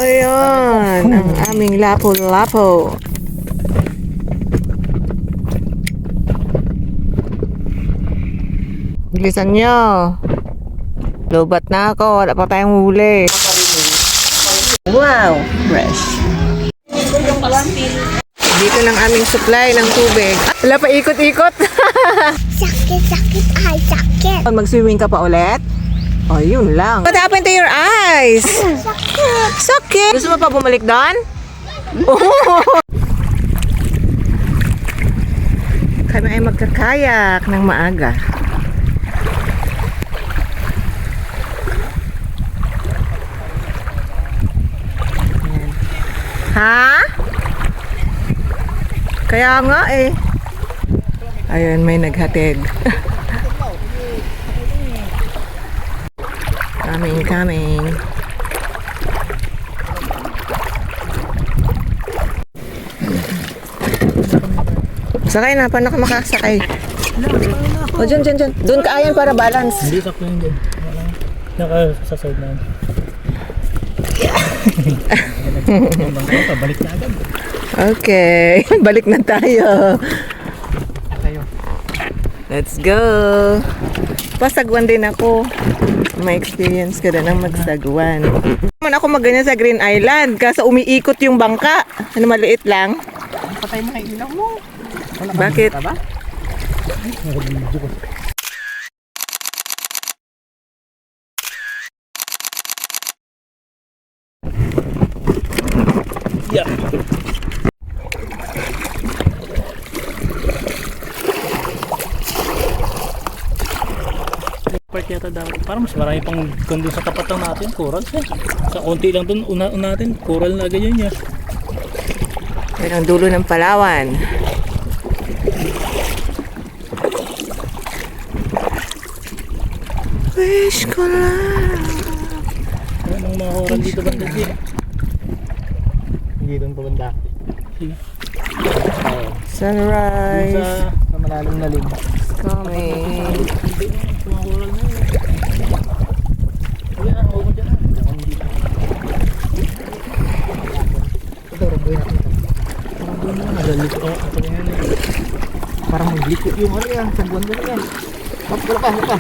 Ayan, ang aming lapo-lapo. Bilisan nyo. Lobat na ako, wala pa tayong huli. Wow, fresh. Dito ng aming supply ng tubig. Wala pa ikot-ikot. Sakit, ay sakit. Mag-swimming ka pa ulit? Oh, yun lang. What happened to your eyes? Sakit. Sakit. Gusto mo pa bumalik doon? Oh. Kami ay magkakayak ng maaga. Ayan. Ha? Kaya nga eh. Ayun, may naghatid. Coming. Sakay na, paano ka makasakay? O, dyan. Doon ka ayan para balance. Hindi, sakto yun dyan. Naka sa side na yun. Balik na agad. Okay, balik na tayo. Let's go. Pasagwan din ako. May experience ka na ng magsagwan. Naman ako magganyan sa Green Island kaso umiikot yung bangka. Ano, maliit lang. Patay mo kayo ilaw mo. Bakit? Ba? Yeah. Part yata daw. Parang mas marami pang doon sa tapat lang natin, coral eh. Sa konti lang doon una natin, coral na ganyan niya. Yan ang dulo ng Palawan. Wish ko lang. Anong mga coral dito banda din? Hindi doon pa banda. Sige. Sunrise. Sa malalim na lim. Coming. Mga coral na yun. Sige na, huwag mo dyan. Ito, ramboy natin ito. Ramboy na, nagalit ko. Parang maglikot yung ano yan. Sagwan ko na yan. Wala pa.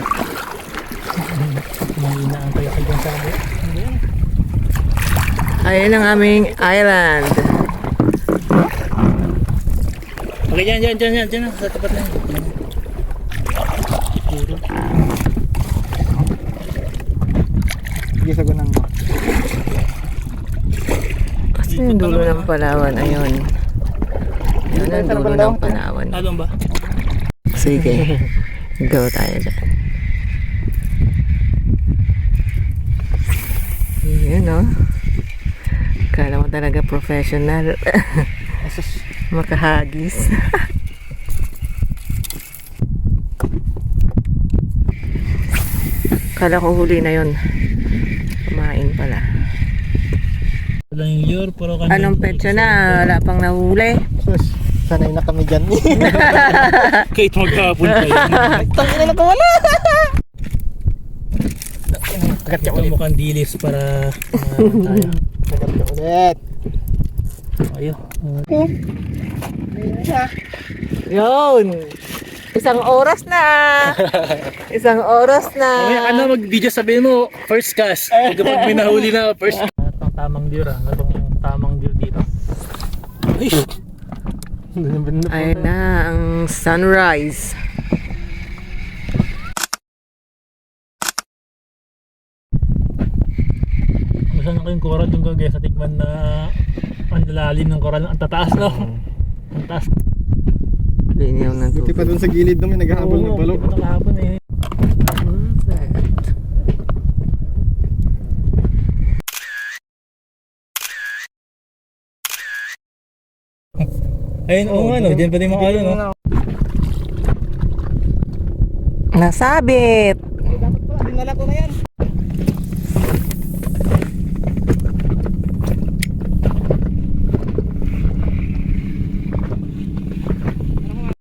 Mahina ang kaya kayo sa amin. Ayan ang aming island. Okay, dyan. Sa tapat na yun. Sige, sagunan mo. Kasi yung dulo ng Palawan, ayun. Yun ang dulo ng Palawan. Alon ba? Sige, go tayo dyan. Yun o. Kala mo talaga professional. Makahagis. Kala ko huli na yun. Kumain pala. Wala yung lure, pero kanya. Anong petsa na? Wala pang nahuli. Sanay na kami dyan. Kahit maghapon pa yun. Tangina na wala. Agat ka ulit. Mukhang dilis para tayo. Agat ka ulit. Ayun. Yun. Isang oras na. Okay, ano mag-video sabihin mo, first cast. Kapag may nahuli na, first cast. Itong tamang lure itong tamang lure dito. Ayun na ang sunrise. Gusto na kayong coral yung gagaya sa tigman na ang lalim ng coral, ang tataas no? Ang taas. Linyaw na Buti pa dun sa gilid nung may naghahabol ng balo. Nakahapon eh. Perfect. Ayun, oo nga no, dyan pa din makalo no? Nasabit. Dapat pala, dinala ko na yan.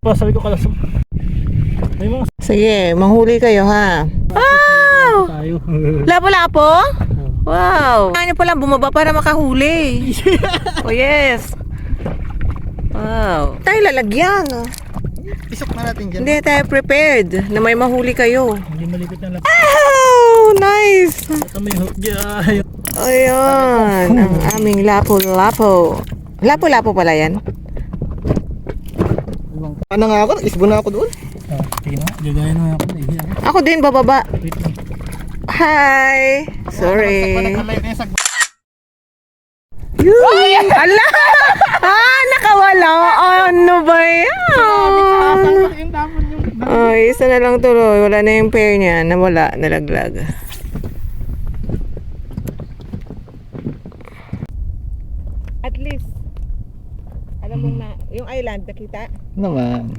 Sabi ko kalasong. May mga Sige, manghuli kayo ha. Wow! tayo. Lapo-lapo? Wow! Kaya nyo pala bumaba para makahuli. Oh yes! Wow! Tayo lalagyan. Isok na natin dyan. Hindi tayo prepared na may mahuli kayo. Hindi malipit ng lapo. Oh! Nice! Ito may hook dyan. Ayan! Ang aming lapo-lapo. Lapo-lapo pala yan. Ano nga ako? Isbo na ako doon. Sige na, gagaya na ako. Ako din bababa. Wait lang. Hi! Sorry. Nakalayo na yung sagwa. Yun! Ala! Ah! Nakawala! Ano ba yan? Yung tapon yung... Ay, isa na lang tuloy. Wala na yung pair niya. Nawala. Nalaglag. At least, alam mo na, yung island, nakita? Naman.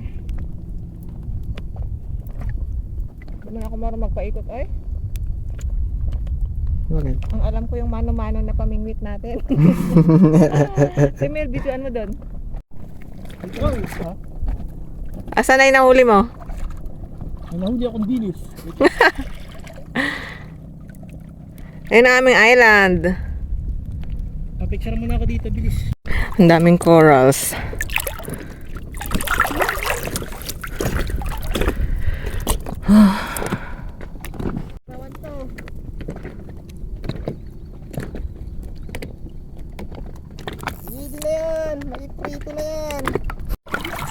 Hindi man ako marunong magpaikot. Ay, Bakit? ang alam ko yung mano-mano na pamingwit natin. Si Mel, bituan mo doon. Asan na yung nahuli mo? Nahuli akong dilis. Ayun ang aming island. Papicture muna ako dito, bilis. Ang daming corals. Hindi na yan. Maiprito na yan.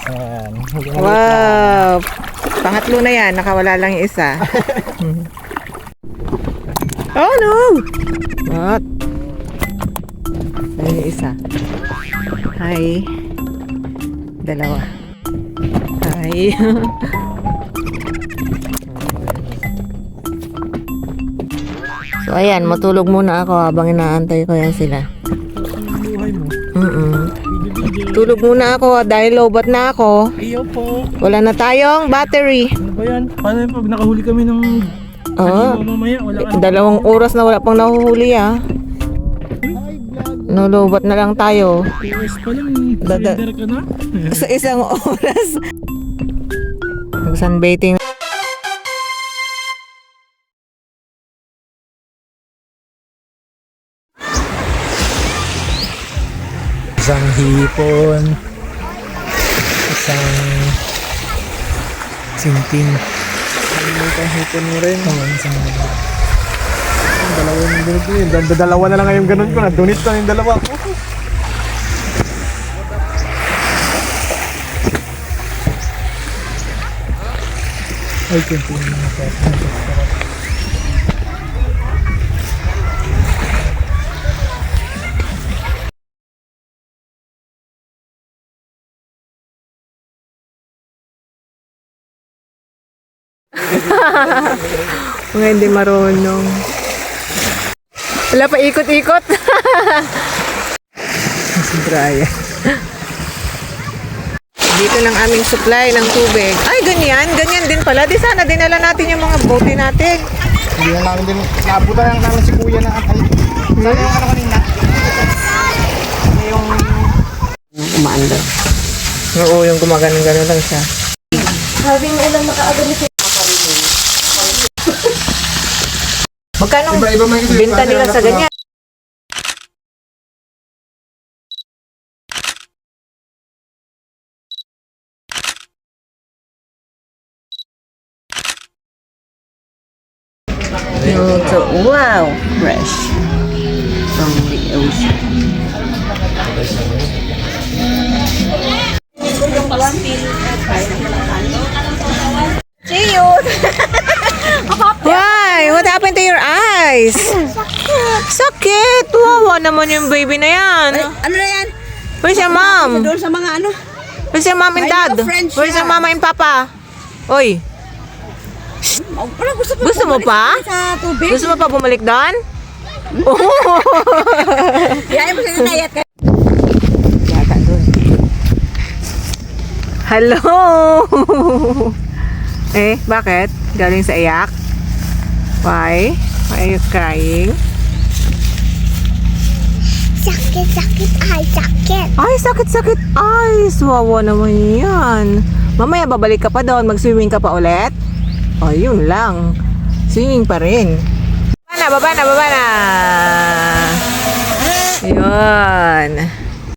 Ayan. Wow! Pangatlo na yan. Nakawala lang yung isa. Oh no! What? Ayun yung isa. Hi. Dalawa. Hi. So ayan, matulog muna ako habang inaantay ko yan sila. Buhay mo. Tulog muna ako dahil lowbat na ako. Iyo po. Wala na tayong battery. Ano ba yan? Paano yung pag nakahuli kami ng... Oo. Mamaya, wala ka. 2 oras na wala pang nahuhuli ah. Nulowbat na lang tayo. 2 hours pa lang. Dada- Surrender ka na. Sa 1 oras. Nag-sunbaiting. Isang hipon. Isang... sinting. Ang hipon mo rin. Oo, isang... Dalawa yung ganun ko yun. Dalawa na lang ngayong ganun ko. Na-donate ko na yung dalawa. Ay, sinting na po. Mga hindi marunong. Wala pa ikot-ikot. Brian. Dito lang aming supply ng tubig. Ay, ganyan. Ganyan din pala. Di sana dinala natin yung mga bote natin. Hindi na namin din. Naabutan lang namin si kuya na akay. Saan yung ano kanina? Ano yung... Umaandar. Oo, yung gumagano-gano lang siya. Magkano Iba-iba man kasi. binta nila sa ganyan? So, wow, fresh from the ocean. See you. Why? What happened to your eyes? Sakit. Wawa naman yung baby na yan. Ano na yan? Where's your mom? Doon sa mga ano? Where's your mom and May dad? mga friends Where's your siya. mama and papa? Oy, Wala, Gusto mo pa? Sa tubig. gusto mo pa bumalik doon? Kaya mo sa nayat ka. Yata doon. Hello! Eh, bakit? Galing sa iyak? Why? Why are you crying? Sakit, sakit, ay, sakit. Ay, sakit-sakit eyes. Wawa naman yan. Mamaya babalik ka pa doon. Mag-swimming ka pa ulit? O, yun lang. Swimming pa rin. baba na. Yun.